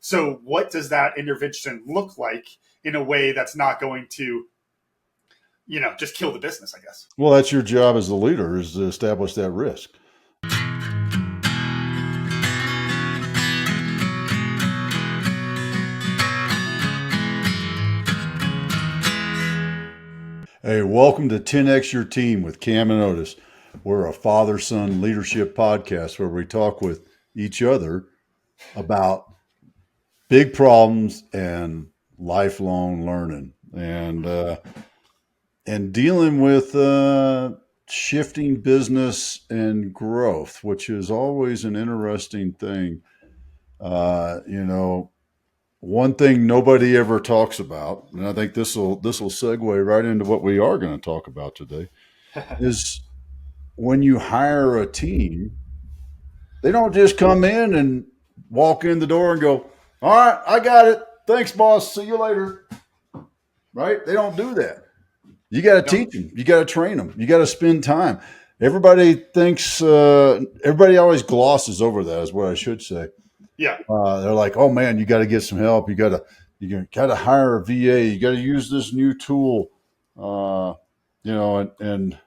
So what does that intervention look like in a way that's not going to, just kill the business, I guess? Well, that's your job as the leader, is to establish that risk. Hey, welcome to 10X Your Team with Cam and Otis. We're a father-son leadership podcast where we talk with each other about big problems and lifelong learning and dealing with shifting business and growth, which is always an interesting thing. One thing nobody ever talks about, and I think this will segue right into what we are going to talk about today, is when you hire a team, they don't just come in and walk in the door and go, "All right, I got it. Thanks, boss. See you later." Right? They don't do that. You got to teach them. You got to train them. You got to spend time. Everybody thinks. Everybody always glosses over that, is what I should say. Yeah. They're like, "Oh man, you got to get some help. You got to hire a VA. You got to use this new tool." And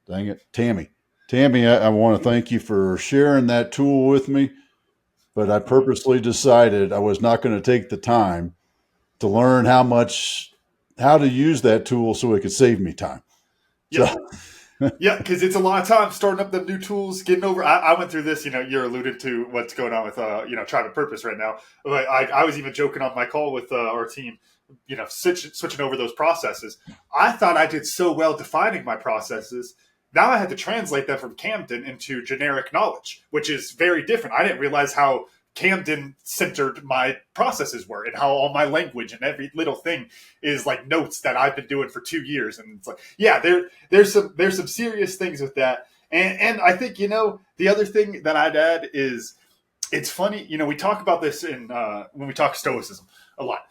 dang it, Tammy, I want to thank you for sharing that tool with me. But I purposely decided I was not going to take the time to learn how to use that tool so it could save me time. Yeah. Yeah, because it's a lot of time starting up the new tools, getting over. I went through this. You're alluded to what's going on with Tribe and Purpose right now. But I was even joking on my call with our team. Switching over those processes. I thought I did so well defining my processes. Now I had to translate that from Camden into generic knowledge, which is very different. I didn't realize how Camden centered my processes were, and how all my language and every little thing is like notes that I've been doing for 2 years. And it's like, yeah, there's some serious things with that. And I think, the other thing that I'd add is, it's funny, we talk about this in when we talk Stoicism a lot.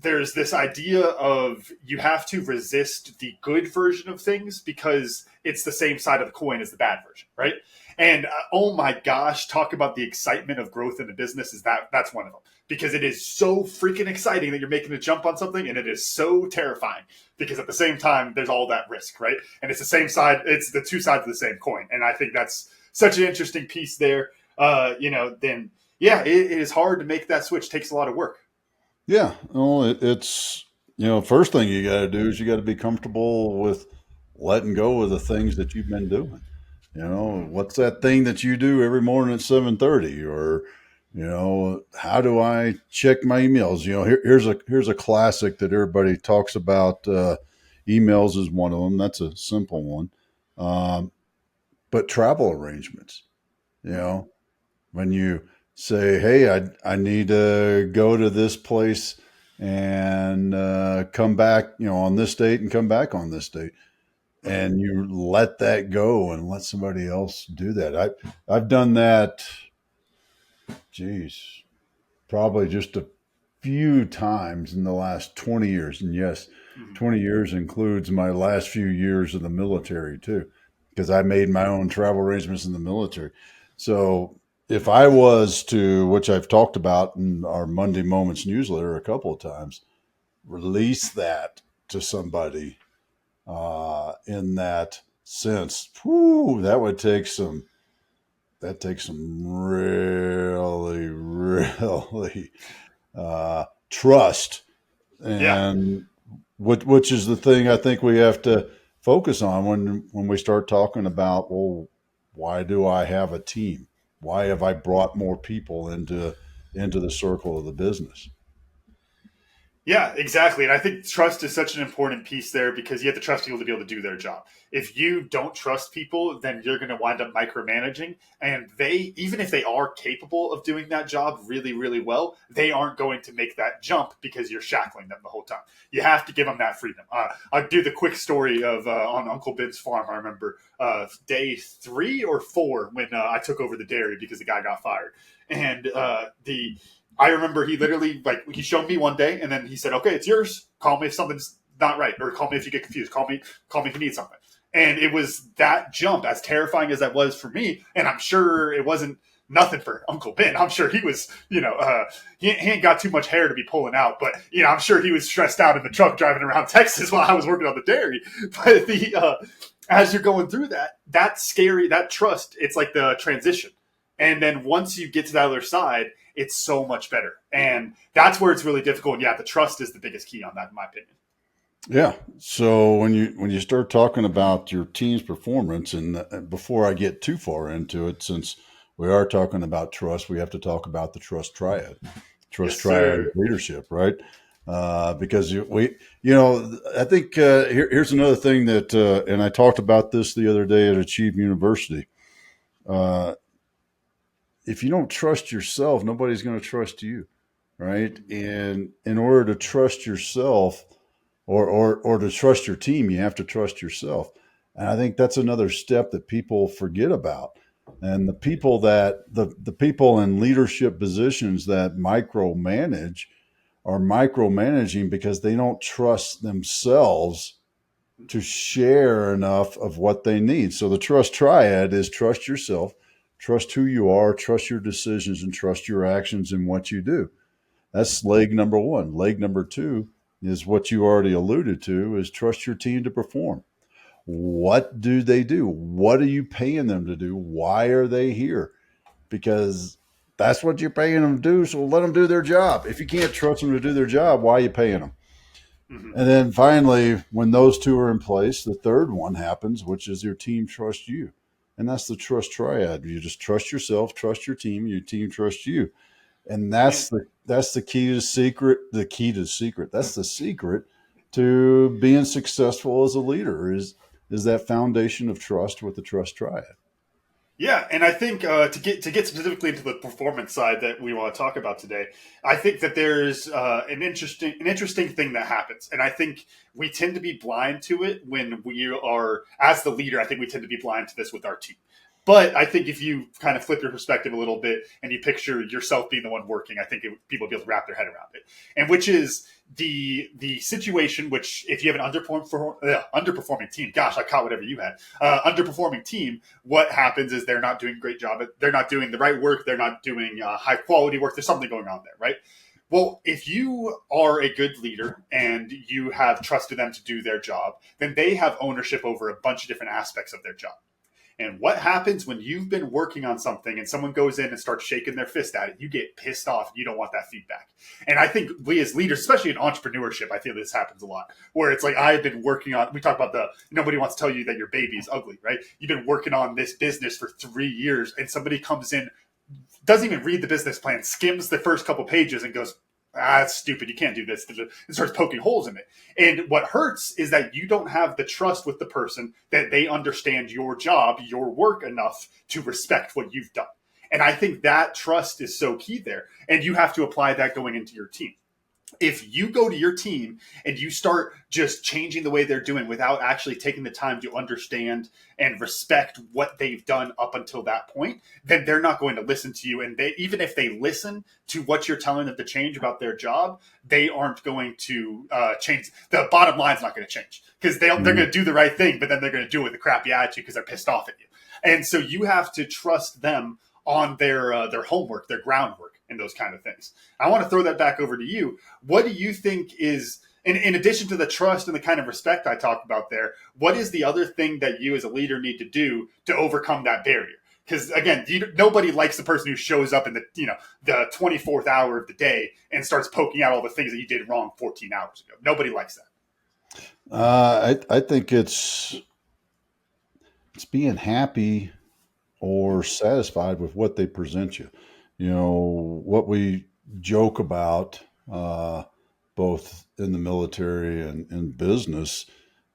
There's this idea of you have to resist the good version of things because it's the same side of the coin as the bad version, right? And oh my gosh, talk about the excitement of growth in the business. That's one of them, because it is so freaking exciting that you're making a jump on something, and it is so terrifying because at the same time there's all that risk, right? And it's the same side. It's the two sides of the same coin, and I think that's such an interesting piece there. Then it is hard to make that switch. It takes a lot of work. Yeah, well, it's first thing you got to do is you got to be comfortable with letting go of the things that you've been doing. What's that thing that you do every morning at 7:30, or how do I check my emails? Here's a classic that everybody talks about. Emails is one of them. That's a simple one. But travel arrangements, when you say, "Hey, I need to go to this place and come back, on this date, and come back on this date," and you let that go and let somebody else do that. I've done that. Geez, probably just a few times in the last 20 years, and yes, 20 years includes my last few years of the military too, because I made my own travel arrangements in the military. So if I was to, which I've talked about in our Monday Moments newsletter a couple of times, release that to somebody in that sense, that takes some really, really trust, and which is the thing I think we have to focus on when we start talking about, well, why do I have a team? Why have I brought more people into the circle of the business? Yeah, exactly. And I think trust is such an important piece there, because you have to trust people to be able to do their job. If you don't trust people, then you're going to wind up micromanaging. And even if they are capable of doing that job really, really well, they aren't going to make that jump because you're shackling them the whole time. You have to give them that freedom. I'll do the quick story of on Uncle Ben's farm. I remember day 3 or 4 when I took over the dairy because the guy got fired. And I remember he literally, he showed me one day, and then he said, "Okay, it's yours. Call me if something's not right, or call me if you get confused. Call me if you need something." And it was that jump, as terrifying as that was for me. And I'm sure it wasn't nothing for Uncle Ben. I'm sure he was, he ain't got too much hair to be pulling out, but I'm sure he was stressed out in the truck driving around Texas while I was working on the dairy. But as you're going through that's scary. That trust, it's like the transition, and then once you get to the other side, it's so much better, and that's where it's really difficult. And yeah, the trust is the biggest key on that, in my opinion. Yeah. So when you start talking about your team's performance, and before I get too far into it, since we are talking about trust, we have to talk about the trust triad. Trust Yes, triad sir. leadership, right? Because I think here's another thing that, and I talked about this the other day at Achieve University. Uh, if you don't trust yourself, nobody's going to trust you, right? And in order to trust yourself, or to trust your team, you have to trust yourself. And I think that's another step that people forget about. And the people in leadership positions that micromanage are micromanaging because they don't trust themselves to share enough of what they need. So the trust triad is trust yourself, trust who you are, trust your decisions, and trust your actions and what you do. That's leg number one. Leg number two is what you already alluded to, is trust your team to perform. What do they do? What are you paying them to do? Why are they here? Because that's what you're paying them to do. So let them do their job. If you can't trust them to do their job, why are you paying them? Mm-hmm. And then finally, when those two are in place, the third one happens, which is your team trusts you. And that's the trust triad. You just trust yourself, trust your team trusts you. And And that's the key to secret. The key to secret. That's the secret to being successful as a leader is that foundation of trust with the trust triad. yeah, and I think to get specifically into the performance side that we want to talk about today, I think that there's an interesting thing that happens, and I think we tend to be blind to it when we are, as the leader. I think we tend to be blind to this with our team. But I think if you kind of flip your perspective a little bit and you picture yourself being the one working, I think people will be able to wrap their head around it. And which is the situation, which if you have an underperforming team, gosh, I caught whatever you had, underperforming team, what happens is they're not doing a great job. They're not doing the right work. They're not doing high quality work. There's something going on there, right? Well, if you are a good leader and you have trusted them to do their job, then they have ownership over a bunch of different aspects of their job. And what happens when you've been working on something and someone goes in and starts shaking their fist at it? You get pissed off. You don't want that feedback. And I think we as leaders, especially in entrepreneurship, I feel this happens a lot. Where it's like I've been working on. We talk about nobody wants to tell you that your baby is ugly, right? You've been working on this business for 3 years, and somebody comes in, doesn't even read the business plan, skims the first couple pages, and goes, that's stupid. You can't do this. And starts poking holes in it. And what hurts is that you don't have the trust with the person that they understand your job, your work enough to respect what you've done. And I think that trust is so key there. And you have to apply that going into your team. If you go to your team and you start just changing the way they're doing without actually taking the time to understand and respect what they've done up until that point, then they're not going to listen to you. And even if they listen to what you're telling them to change about their job, they aren't going to change. The bottom line's not going to change because they're going to do the right thing, but then they're going to do it with a crappy attitude because they're pissed off at you. And so you have to trust them on their homework, their groundwork, and those kind of things. I want to throw that back over to you. What do you think is, in addition to the trust and the kind of respect I talked about there, what is the other thing that you as a leader need to do to overcome that barrier? Because again, nobody likes the person who shows up in the 24th hour of the day and starts poking out all the things that you did wrong 14 hours ago. Nobody likes that. I think it's being happy or satisfied with what they present you. You know, what we joke about, both in the military and in business,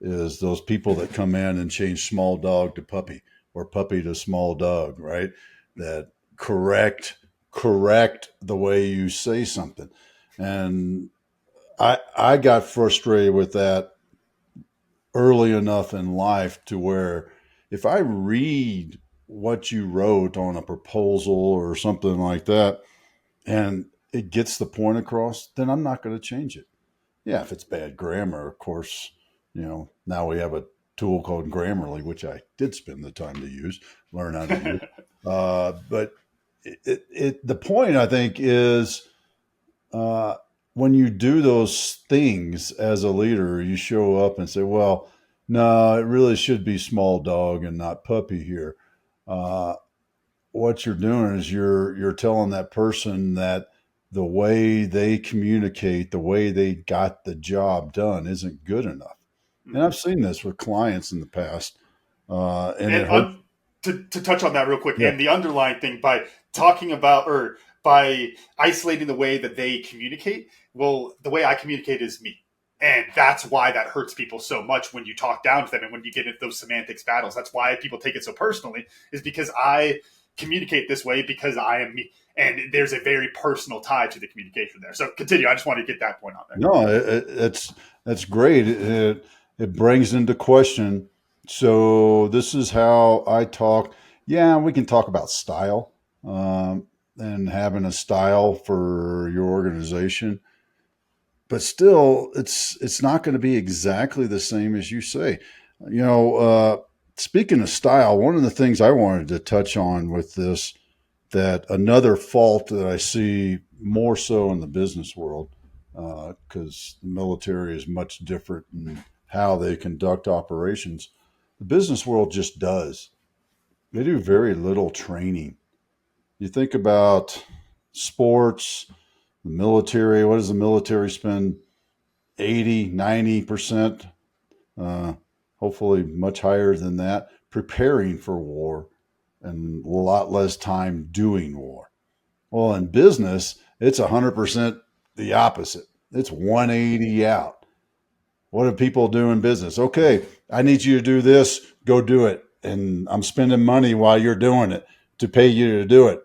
is those people that come in and change small dog to puppy or puppy to small dog, right? That correct the way you say something. And I got frustrated with that early enough in life to where if I read what you wrote on a proposal or something like that and it gets the point across, then I'm not going to change it. Yeah, if it's bad grammar, of course, now we have a tool called Grammarly, which I did spend the time to use, learn how to use. But the point I think is uh, when you do those things as a leader, you show up and say, well, no, it really should be small dog and not puppy here. Uh, what you're doing is you're telling that person that the way they communicate, the way they got the job done isn't good enough. And Mhm. I've seen this with clients in the past, and it And hurt. to touch on that real quick, Yeah. and the underlying thing by talking about or by isolating the way that they communicate, well, the way I communicate is me. And that's why that hurts people so much when you talk down to them and when you get into those semantics battles. That's why people take it so personally, is because I communicate this way because I am me. And there's a very personal tie to the communication there. So continue. I just want to get that point on there. No, it's that's great. It brings into question. So this is how I talk. Yeah, we can talk about style, and having a style for your organization, but still, it's not going to be exactly the same as you say. You know, speaking of style, one of the things I wanted to touch on with this, that another fault that I see more so in the business world, because the military is much different in how they conduct operations. The business world just does. They do very little training. You think about sports, the military. What does the military spend? 80, 90%, uh, hopefully much higher than that, preparing for war and a lot less time doing war. Well, in business, it's 100% the opposite. It's 180 out. What do people do in business? Okay, I need you to do this, go do it. And I'm spending money while you're doing it to pay you to do it.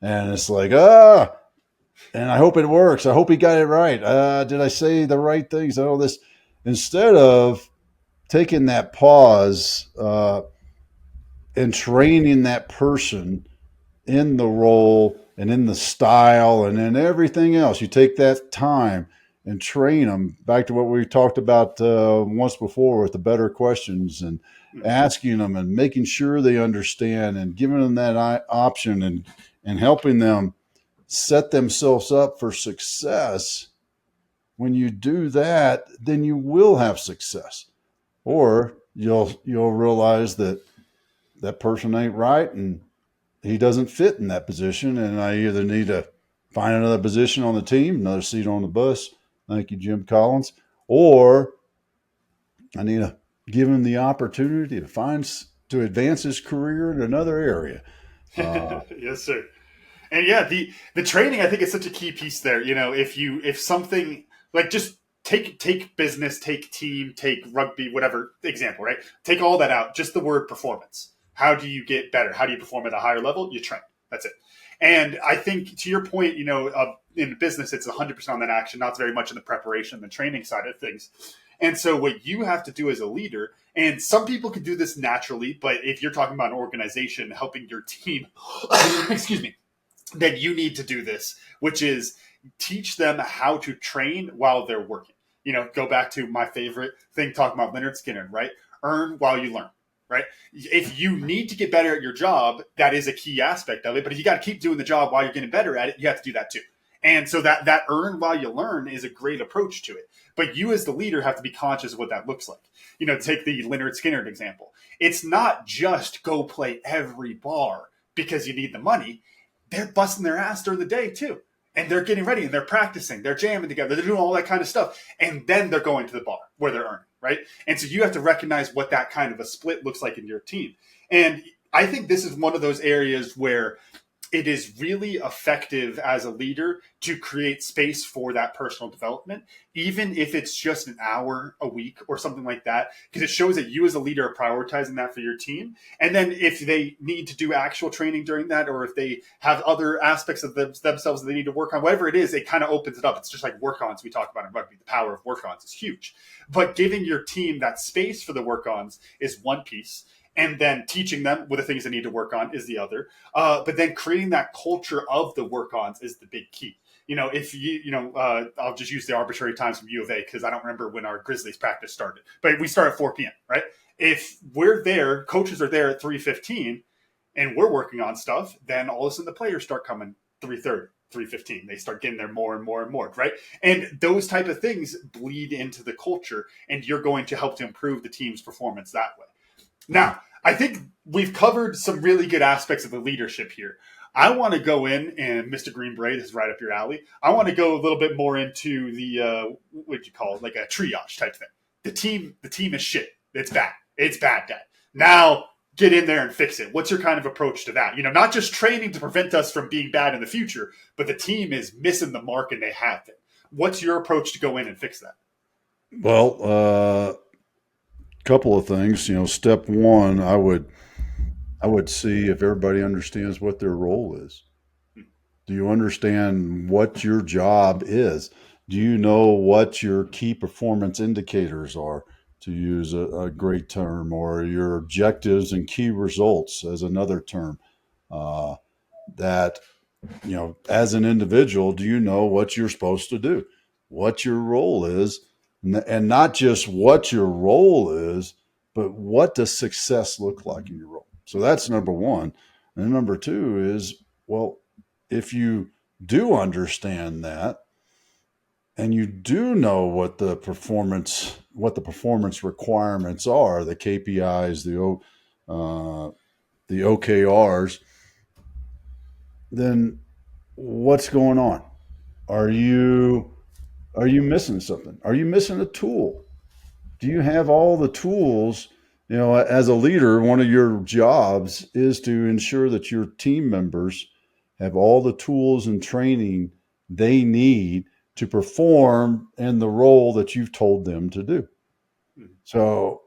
And it's like, and I hope it works. I hope he got it right. Did I say the right things? All this. Instead of taking that pause and training that person in the role and in the style and in everything else. You take that time and train them back to what we talked about once before with the better questions and Mhm. asking them and making sure they understand and giving them that option and helping them set themselves up for success. When you do that, then you will have success, or you'll realize that that person ain't right and he doesn't fit in that position, and I either need to find another position on the team, another seat on the bus. Thank you, Jim Collins. Or I need to give him the opportunity to advance his career in another area. Yes, sir. And yeah, the training I think is such a key piece there. You know, if something like just take business, take team, take rugby, whatever example, right? Take all that out. Just the word performance. How do you get better? How do you perform at a higher level? You train. That's it. And I think to your point, you know, in business, it's 100% on that action, not very much in the preparation, the training side of things. And so, what you have to do as a leader, and some people can do this naturally, but if you're talking about an organization helping your team, excuse me, then you need to do this, which is teach them how to train while they're working. You know, go back to my favorite thing talking about Leonard Skinner, right? Earn while you learn, right? If you need to get better at your job, that is a key aspect of it. But if you got to keep doing the job while you're getting better at it, you have to do that too. And so that earn while you learn is a great approach to it. But you as the leader have to be conscious of what that looks like. You know, take the Leonard Skinner example. It's not just go play every bar because you need the money. They're busting their ass during the day too. And they're getting ready and they're practicing, they're jamming together, they're doing all that kind of stuff. And then they're going to the bar where they're earning, right? And so you have to recognize what that kind of a split looks like in your team. And I think this is one of those areas where it is really effective as a leader to create space for that personal development, even if it's just an hour a week or something like that, because it shows that you as a leader are prioritizing that for your team. And then if they need to do actual training during that, or if they have other aspects of themselves that they need to work on, whatever it is, it kind of opens it up. It's just like work-ons we talk about in rugby. The power of work-ons is huge. But giving your team that space for the work-ons is one piece, and then teaching them what the things they need to work on is the other. But then creating that culture of the work-ons is the big key. You know, if I'll just use the arbitrary times from U of A because I don't remember when our Grizzlies practice started, but we start at 4 p.m. Right? If we're there, coaches are there at 3:15. and we're working on stuff, then all of a sudden the players start coming 3:30, 3:15. They start getting there more and more and more, right? And those type of things bleed into the culture, and you're going to help to improve the team's performance that way. Now, I think we've covered some really good aspects of the leadership here. I want to go in, and Mr. Green Bray, this is right up your alley. I want to go a little bit more into the what'd you call it, like a triage type thing. The team is shit. It's bad. It's bad, Dad. Now get in there and fix it. What's your kind of approach to that? Not just training to prevent us from being bad in the future, but the team is missing the mark and they have it. What's your approach to go in and fix that? Well, couple of things. Step one, I would see if everybody understands what their role is. Do you understand what your job is? Do you know what your key performance indicators are, to use a great term, or your objectives and key results as another term? Uh, that, as an individual, do you know what you're supposed to do, what your role is, and not just what your role is, but what does success look like in your role? So that's number one. And number two is, well, if you do understand that, and you do know what the performance requirements are, the KPIs, the OKRs, then what's going on? Are you missing something? Are you missing a tool? Do you have all the tools? As a leader, one of your jobs is to ensure that your team members have all the tools and training they need to perform in the role that you've told them to do. So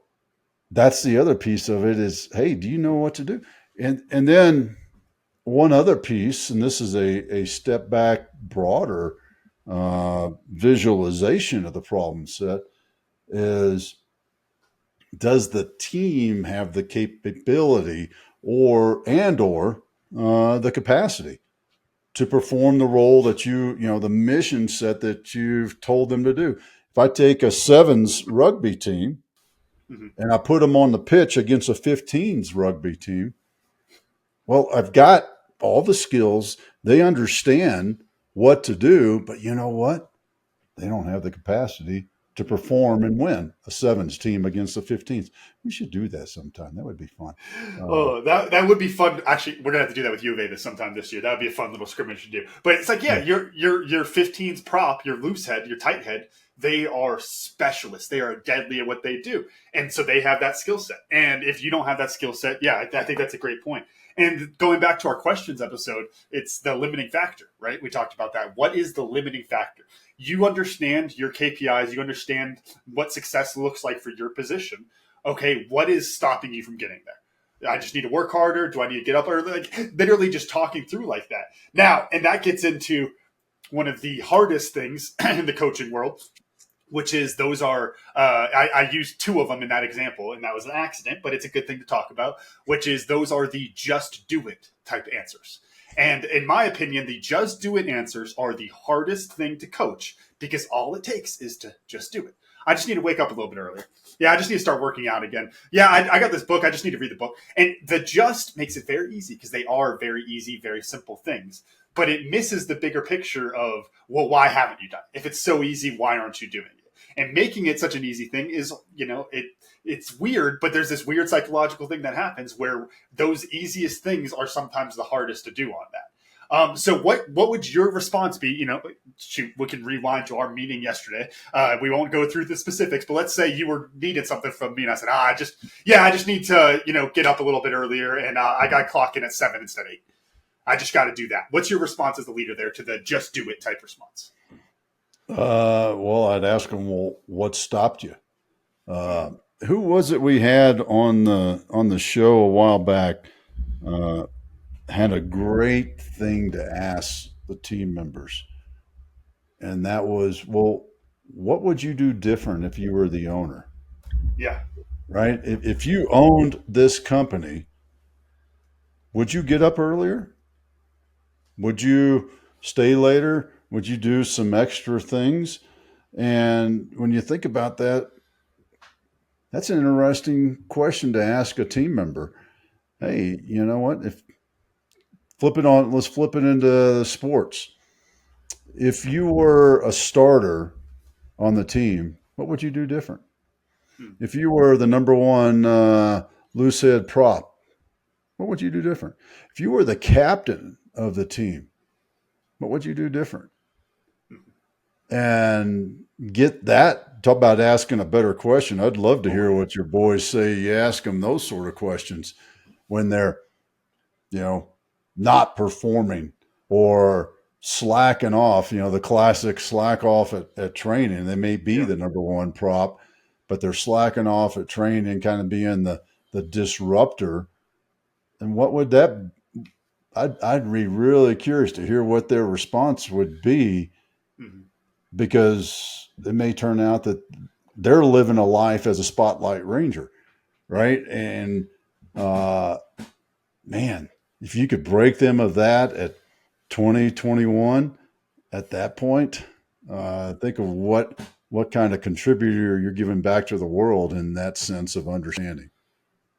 that's the other piece of it is, hey, do you know what to do? And then one other piece, and this is a step back, broader visualization of the problem set, is, does the team have the capability or the capacity to perform the role that the mission set that you've told them to do? If I take a sevens rugby team and I put them on the pitch against a 15s rugby team, well, I've got all the skills. They understand what to do, but you know what? They don't have the capacity to perform and win a sevens team against the 15s. We should do that sometime. That would be fun. Oh, that would be fun. Actually, we're gonna have to do that with U of A sometime this year. That would be a fun little scrimmage to do. But it's like, yeah, your 15s prop, your loose head, your tight head, they are specialists. They are deadly at what they do, and so they have that skill set. And if you don't have that skill set, yeah, I think that's a great point. And going back to our questions episode, it's the limiting factor, right? We talked about that. What is the limiting factor? You understand your KPIs. You understand what success looks like for your position. Okay, what is stopping you from getting there? I just need to work harder. Do I need to get up early? Like, literally just talking through like that. Now, and that gets into one of the hardest things in the coaching world, which is those are, I used two of them in that example, and that was an accident, but it's a good thing to talk about, which is those are the just do it type answers. And in my opinion, the just do it answers are the hardest thing to coach because all it takes is to just do it. I just need to wake up a little bit earlier. Yeah, I just need to start working out again. Yeah, I got this book. I just need to read the book. And the just makes it very easy because they are very easy, very simple things. But it misses the bigger picture of, well, why haven't you done it? If it's so easy, why aren't you doing it? And making it such an easy thing is, it's weird, but there's this weird psychological thing that happens where those easiest things are sometimes the hardest to do on that. So what would your response be? Shoot, we can rewind to our meeting yesterday. We won't go through the specifics, but let's say you needed something from me, and I said, I just need to, get up a little bit earlier, and I got to clock in at 7 instead of 8. I just got to do that. What's your response as the leader there to the just do it type response? Well, I'd ask them, well, what stopped you? Who was it we had on the show a while back? Had a great thing to ask the team members, and that was, well, what would you do different if you were the owner? Yeah. Right? If you owned this company, would you get up earlier? Would you stay later? Would you do some extra things? And when you think about that, that's an interesting question to ask a team member. hey, you know what? If flip it on, let's flip it into sports. If you were a starter on the team, what would you do different? Hmm. If you were the number one loose head prop, what would you do different? If you were the captain of the team, what would you do different? Hmm. And get that. Talk about asking a better question. I'd love to Oh hear yeah. what your boys say. You ask them those sort of questions when they're, you know, not performing or slacking off, the classic slack off at training. They may be Yeah. the number one prop, but they're slacking off at training, kind of being the disruptor. And what would that, I'd be really curious to hear what their response would be, Hmm. because it may turn out that they're living a life as a spotlight ranger, Yeah. right? And uh, man, if you could break them of that at 2021, at that point, think of what kind of contributor you're giving back to the world in that sense of understanding.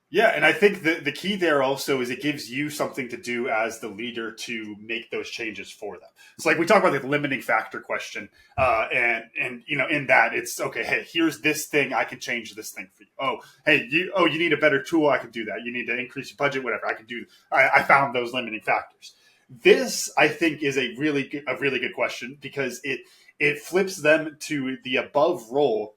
Yeah, and I think the key there also is it gives you something to do as the leader to make those changes for them. So, like we talk about the limiting factor question, and in that it's okay. Hey, here's this thing I can change this thing for you. Oh, hey, you need a better tool. I can do that. You need to increase your budget, whatever. I can do. I found those limiting factors. This I think is a really good question because it flips them to the above role,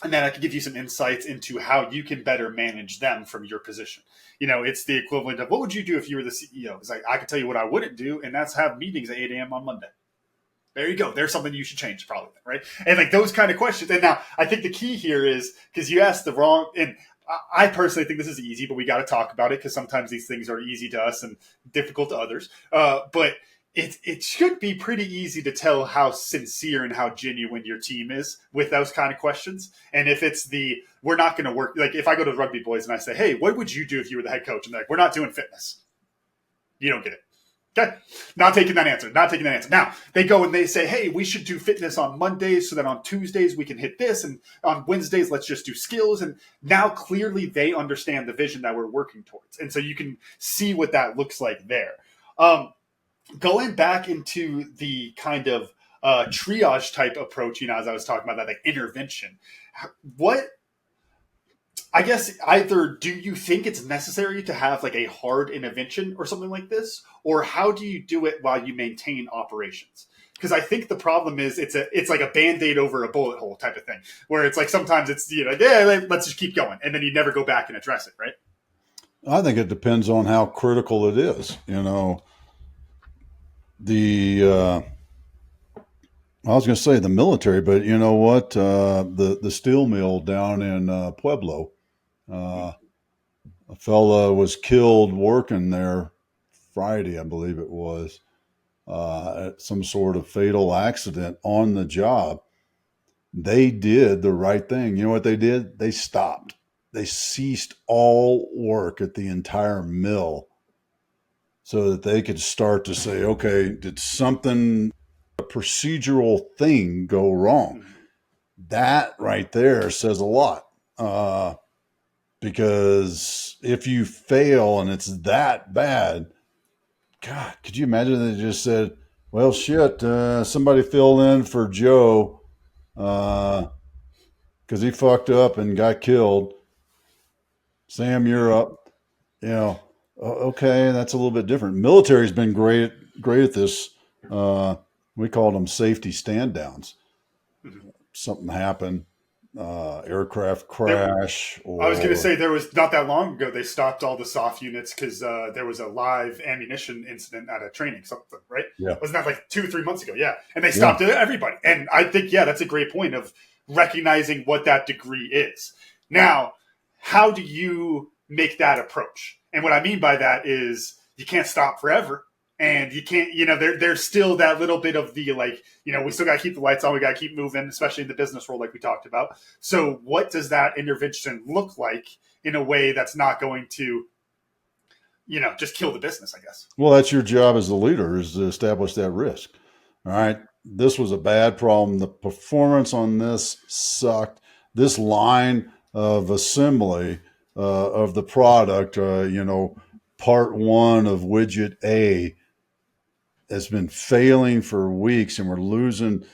and then I can give you some insights into how you can better manage them from your position. It's the equivalent of what would you do if you were the CEO? It's like I can tell you what I wouldn't do, and that's have meetings at 8 a.m. on Monday. There you go. There's something you should change, probably, right? And like those kind of questions. And now I think the key here is because you asked the wrong. And I personally think this is easy, but we got to talk about it because sometimes these things are easy to us and difficult to others. But it should be pretty easy to tell how sincere and how genuine your team is with those kind of questions. And if it's we're not going to work, like if I go to the rugby boys and I say, hey, what would you do if you were the head coach? And they're like, we're not doing fitness. You don't get it. Okay. Not taking that answer. Not taking that answer. Now, they go and they say, hey, we should do fitness on Mondays so that on Tuesdays we can hit this. And on Wednesdays, let's just do skills. And now clearly they understand the vision that we're working towards. And so you can see what that looks like there. Going back into the kind of triage type approach, as I was talking about that, like intervention, what I guess either do you think it's necessary to have like a hard intervention or something like this, or how do you do it while you maintain operations? Because I think the problem is it's like a band-aid over a bullet hole type of thing, where it's like sometimes it's yeah, let's just keep going, and then you never go back and address it, right? I think it depends on how critical it is. The I was going to say the military, but you know what? The steel mill down in Pueblo, uh, a fella was killed working there Friday, I believe it was, at some sort of fatal accident on the job. They did the right thing. You know what they did? They stopped. They ceased all work at the entire mill so that they could start to say, okay, did something, a procedural thing go wrong? Mm-hmm. That right there says a lot. Because if you fail and it's that bad, God, could you imagine they just said, well, shit, somebody filled in for Joe because he fucked up and got killed. Sam, you're up. Okay, that's a little bit different. Military's been great at this. Uh, we called them safety stand downs. Mm-hmm. Something happened, aircraft There, crash, I was going to or say there was not that long ago they stopped all the soft units because there was a live ammunition incident at a training something, right? yeah, Wasn't that like 2 or 3 months ago? Yeah, and they yeah. stopped everybody. And I think that's a great point of recognizing what that degree is. Now, how do you make that approach? And what I mean by that is you can't stop forever. And you can't, there's still that little bit of the like, we still got to keep the lights on. We got to keep moving, especially in the business world, like we talked about. So, what does that intervention look like in a way that's not going to, just kill the business? I guess. Well, that's your job as the leader is to establish that risk. All right. This was a bad problem. The performance on this sucked. This line of assembly of the product, part one of widget A has been failing for weeks and we're losing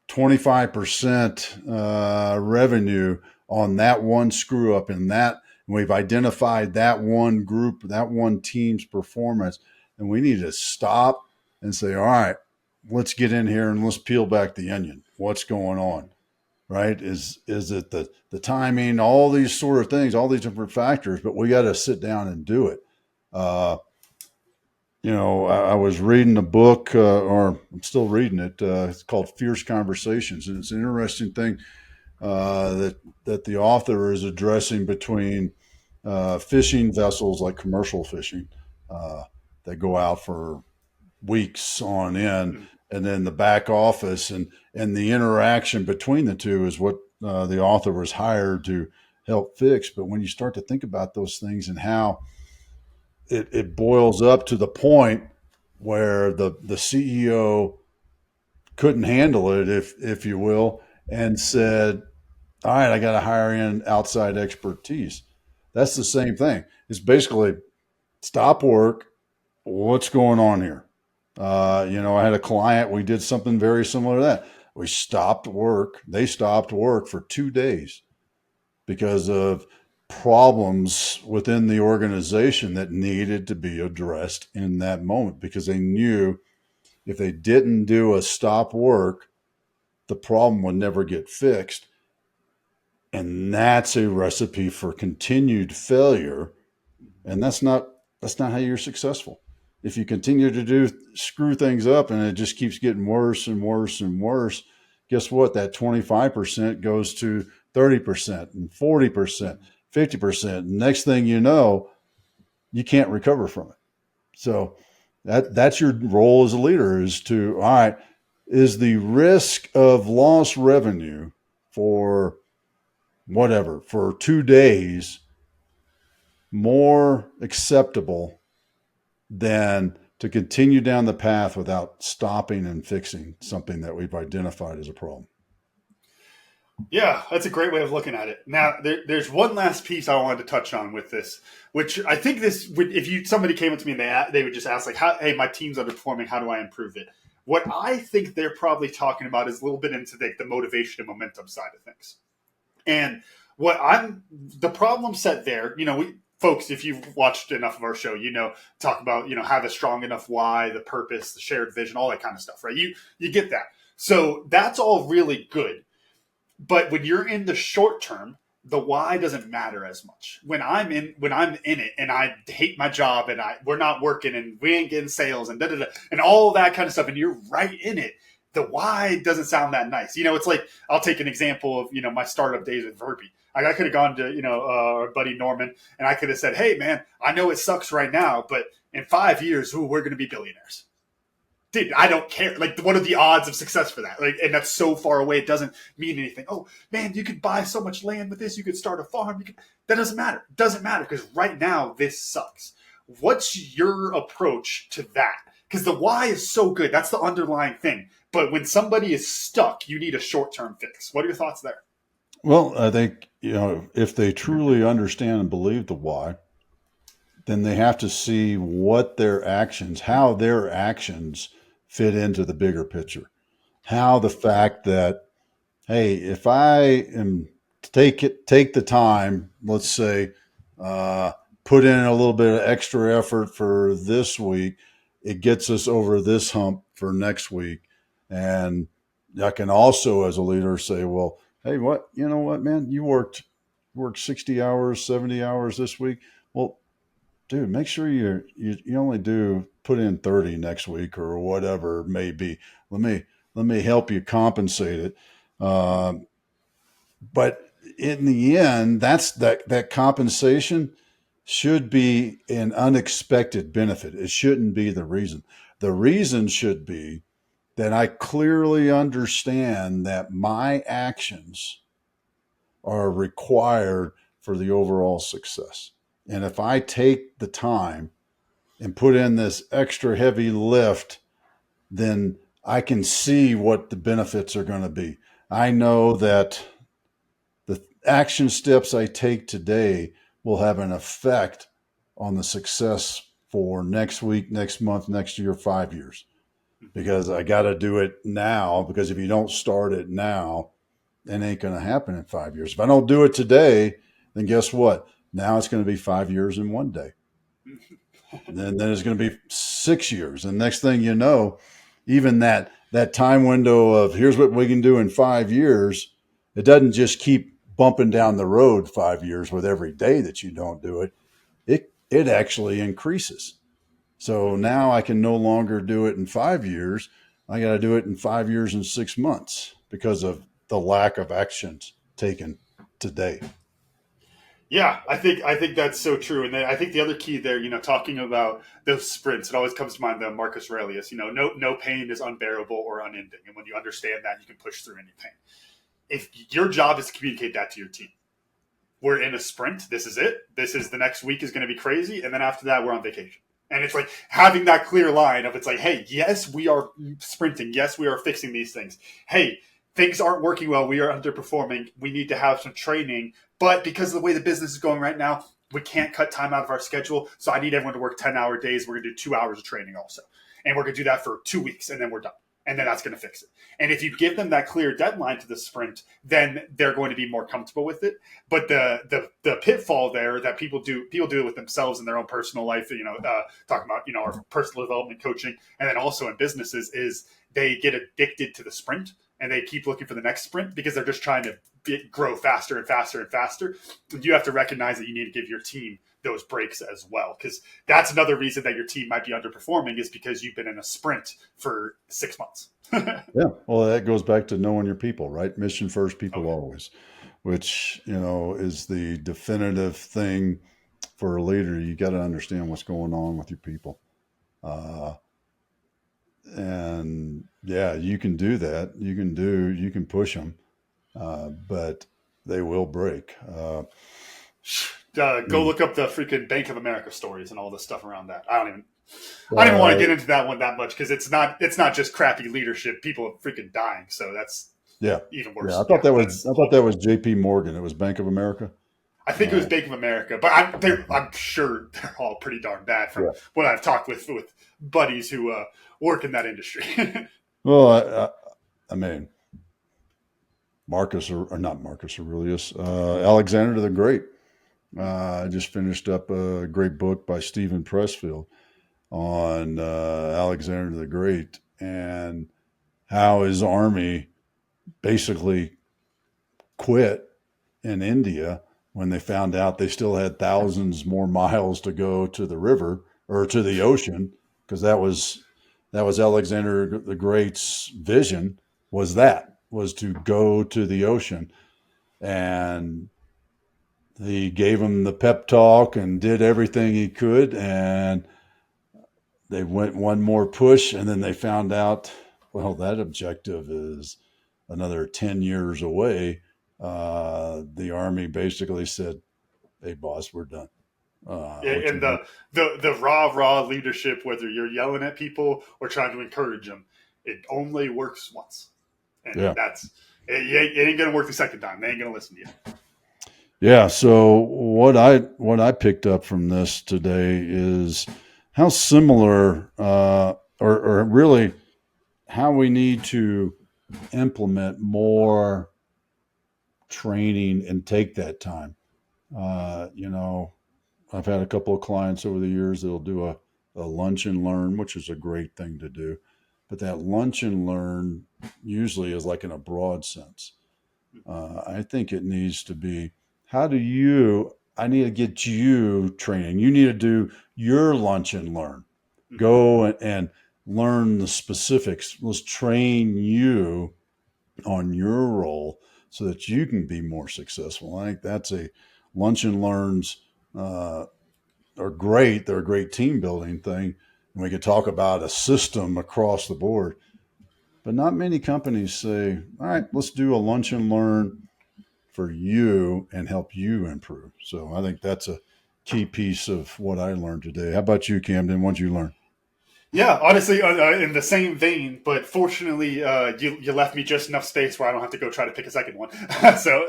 25% revenue on that one screw up in that. And we've identified that one group, that one team's performance. And we need to stop and say, all right, let's get in here and let's peel back the onion. What's going on? Right? Is it the timing, all these sort of things, all these different factors, but we got to sit down and do it. I was reading a book, or I'm still reading it. It's called Fierce Conversations, and it's an interesting thing that the author is addressing between fishing vessels like commercial fishing that go out for weeks on end, and then the back office and the interaction between the two is what the author was hired to help fix. But when you start to think about those things and how it boils up to the point where the CEO couldn't handle it, if you will, and said, "All right, I got to hire in outside expertise." That's the same thing. It's basically stop work. What's going on here? I had a client. We did something very similar to that. We stopped work. They stopped work for 2 days because of problems within the organization that needed to be addressed in that moment, because they knew if they didn't do a stop work, the problem would never get fixed. And that's a recipe for continued failure. And that's not how you're successful. If you continue to screw things up and it just keeps getting worse and worse and worse, guess what? That 25% goes to 30% and 40%, 50%. Next thing you know, you can't recover from it. So that's your role as a leader, is to, all right, is the risk of lost revenue for whatever, for 2 days, more acceptable than to continue down the path without stopping and fixing something that we've identified as a problem? Yeah, that's a great way of looking at it. Now, there's one last piece I wanted to touch on with this, which I think this would, if somebody came up to me and they would just ask like, "Hey, my team's underperforming. How do I improve it?" What I think they're probably talking about is a little bit into the motivation and momentum side of things. And the problem set there, folks, if you've watched enough of our show, talk about, have a strong enough why, the purpose, the shared vision, all that kind of stuff, right? You get that. So that's all really good. But when you're in the short term, the why doesn't matter as much. When I'm in it and I hate my job and we're not working and we ain't getting sales and and all that kind of stuff, and you're right in it, the why doesn't sound that nice. It's like, I'll take an example of my startup days with Verpy. I could have gone to our buddy Norman and I could have said, "Hey man, I know it sucks right now, but in 5 years, we're going to be billionaires." Dude, I don't care. Like, what are the odds of success for that? Like, and that's so far away, it doesn't mean anything. Oh man, you could buy so much land with this. You could start a farm. That doesn't matter. It doesn't matter because right now this sucks. What's your approach to that? Because the why is so good. That's the underlying thing. But when somebody is stuck, you need a short-term fix. What are your thoughts there? Well, I think, if they truly understand and believe the why, then they have to see how their actions fit into the bigger picture. How the fact that, hey, if I am take the time, let's say, put in a little bit of extra effort for this week, it gets us over this hump for next week. And I can also, as a leader, say, well, hey, you know what, man, you worked 60 hours, 70 hours this week. Well, dude, make sure you only do put in 30 next week or whatever it may be. Let me help you compensate it. But in the end, that compensation should be an unexpected benefit. It shouldn't be the reason. The reason should be that I clearly understand that my actions are required for the overall success. And if I take the time and put in this extra heavy lift, then I can see what the benefits are going to be. I know that the action steps I take today will have an effect on the success for next week, next month, next year, 5 years, because I got to do it now. Because if you don't start it now, it ain't going to happen in 5 years. If I don't do it today, then guess what? Now it's going to be 5 years in one day. Then it's going to be 6 years. And next thing you know, even that time window of here's what we can do in 5 years, it doesn't just keep bumping down the road 5 years with every day that you don't do it. It actually increases. So now I can no longer do it in 5 years. I got to do it in 5 years and 6 months because of the lack of actions taken today. Yeah, I think that's so true. And then I think the other key there, talking about those sprints, it always comes to mind the Marcus Aurelius. No pain is unbearable or unending, and when you understand that, you can push through any pain. If your job is to communicate that to your team, we're in a sprint. This is it. This is the next week is going to be crazy, and then after that, we're on vacation. And it's like having that clear line of it's like, hey, yes, we are sprinting. Yes, we are fixing these things. Hey, things aren't working well. We are underperforming. We need to have some training. But because of the way the business is going right now, we can't cut time out of our schedule. So I need everyone to work 10-hour days. We're going to do 2 hours of training also. And we're going to do that for 2 weeks, and then we're done. And then that's going to fix it. And if you give them that clear deadline to the sprint, then they're going to be more comfortable with it. But the pitfall there that people do it with themselves in their own personal life, talking about, our personal development coaching, and then also in businesses, is they get addicted to the sprint and they keep looking for the next sprint because they're just trying to grow faster and faster and faster. You have to recognize that you need to give your team those breaks as well, because that's another reason that your team might be underperforming is because you've been in a sprint for 6 months. Yeah. Well, that goes back to knowing your people, right? Mission first, people Okay. always, which, is the definitive thing for a leader. You got to understand what's going on with your people. Uh, and yeah, you can do that. You can push them, but they will break. Go look up the freaking Bank of America stories and all this stuff around that. I don't even want to Uh, get into that one that much because it's not just crappy leadership. People are freaking dying, so that's yeah. even Yeah. worse. Yeah, that's I thought that was JP Morgan. It was Bank of America. I think it was Uh, Bank of America, but I'm sure they're all pretty darn bad from yeah. what I've talked with buddies who work in that industry. Well, I mean, or not Marcus Aurelius, Alexander the Great. I just finished up a great book by Stephen Pressfield on Alexander the Great and how his army basically quit in India when they found out they still had thousands more miles to go to the river or to the ocean, because that was Alexander the Great's vision, was to go to the ocean. And he gave him the pep talk and did everything he could, and they went one more push, and then they found out, well, that objective is another 10 years away. The army basically said, hey, boss, we're done. What And you want? the raw leadership, whether you're yelling at people or trying to encourage them, it only works once, and Yeah. it ain't gonna work the second time. They ain't gonna listen to you. Yeah. So what I picked up from this today is how similar, or really how we need to implement more training and take that time. You know, I've had a couple of clients over the years that'll do a lunch and learn, which is a great thing to do. But that lunch and learn usually is like in a broad sense. I think it needs to be, I need to get you training. You need to do your lunch and learn. Mm-hmm. Go and learn the specifics. Let's train you on your role so that you can be more successful. I think that's a lunch and learns uh, are great. They're a great team building thing. And we could talk about a system across the board, but not many companies say, all right, let's do a lunch and learn for you and help you improve. So I think that's a key piece of what I learned today. How about you, Camden? What'd you learn? Yeah, honestly, in the same vein, but fortunately, you left me just enough space where I don't have to go try to pick a second one. So,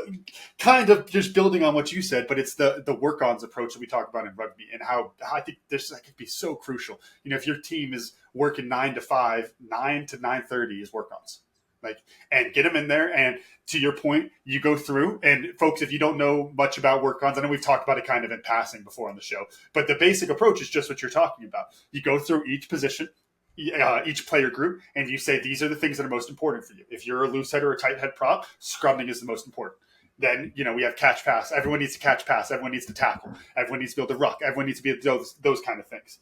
kind of just building on what you said, but it's the work-ons approach that we talk about in rugby, and how I think that could be so crucial. If your team is working 9 to 5, 9 to 9:30 is work-ons, like, and get them in there. And to your point, you go through, and folks, if you don't know much about work-ons, I know we've talked about it kind of in passing before on the show, but the basic approach is just what you're talking about. You go through each position, each player group, and you say these are the things that are most important for you. If you're a loose head or a tight head prop, scrumming is the most important. Then we have catch pass. Everyone needs to catch pass. Everyone needs to tackle. Everyone needs to be able to ruck. Everyone needs to be able to do those kind of things.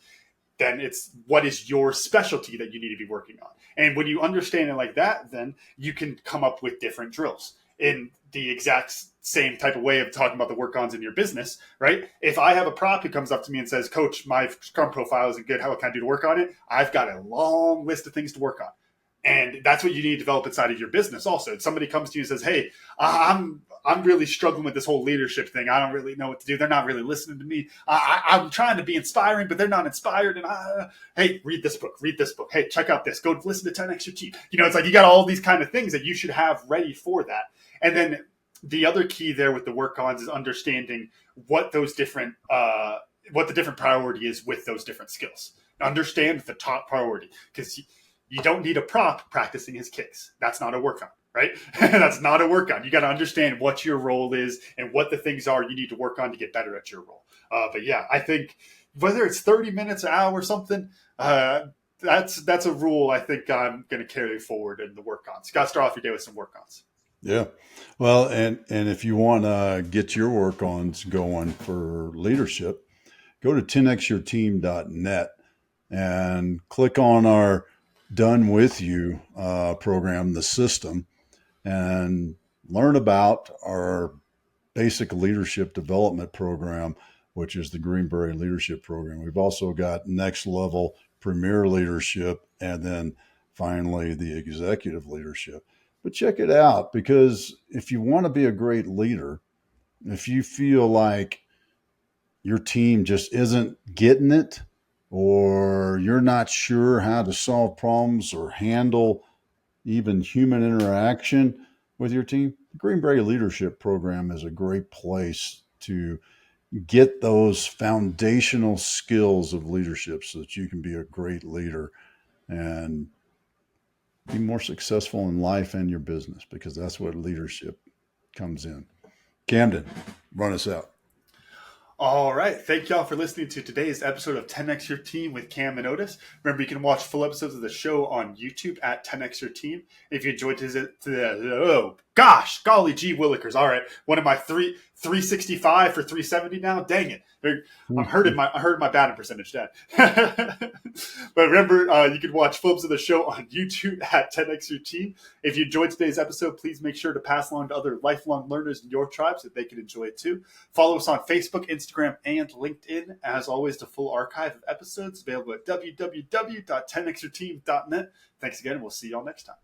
Then it's what is your specialty that you need to be working on. And when you understand it like that, then you can come up with different drills in the exact same type of way of talking about the work-ons in your business, right? If I have a prop who comes up to me and says, Coach, my scrum profile isn't good, how can I do to work on it? I've got a long list of things to work on. And that's what you need to develop inside of your business also. If somebody comes to you and says, hey, I'm really struggling with this whole leadership thing. I don't really know what to do. They're not really listening to me. I'm trying to be inspiring, but they're not inspired. And hey, read this book. Hey, check out this. Go listen to 10X Your Team. It's like you got all these kind of things that you should have ready for that. And then the other key there with the work-ons is understanding what those different what the different priority is with those different skills. Understand the top priority, because you don't need a prop practicing his kicks. That's not a work-on, right? That's not a work-on. You got to understand what your role is and what the things are you need to work on to get better at your role. But yeah, I think whether it's 30 minutes, an hour, or something, that's a rule I think I'm going to carry forward in the work-ons. Got to start off your day with some work-ons. Yeah. Well, and if you want to get your work-ons going for leadership, go to 10xyourteam.net and click on our Done With You program, the system, and learn about our basic leadership development program, which is the Greenberry Leadership Program. We've also got next level premier leadership, and then finally the executive leadership. But check it out, because if you want to be a great leader, if you feel like your team just isn't getting it, or you're not sure how to solve problems or handle even human interaction with your team, the Greenberry Leadership Program is a great place to get those foundational skills of leadership so that you can be a great leader and be more successful in life and your business, because that's what leadership comes in. Camden, run us out. All right. Thank y'all for listening to today's episode of 10X Your Team with Cam and Otis. Remember, you can watch full episodes of the show on YouTube at 10X Your Team. If you enjoyed golly gee willikers. All right. One of my 365 for 370 now. Dang it. I'm hurting my batting percentage, Dad. But remember, you can watch full episodes of the show on YouTube at 10X Your Team. If you enjoyed today's episode, please make sure to pass along to other lifelong learners in your tribe so that they can enjoy it too. Follow us on Facebook, Instagram, and LinkedIn. As always, the full archive of episodes available at www.10xyourteam.net. Thanks again, and we'll see y'all next time.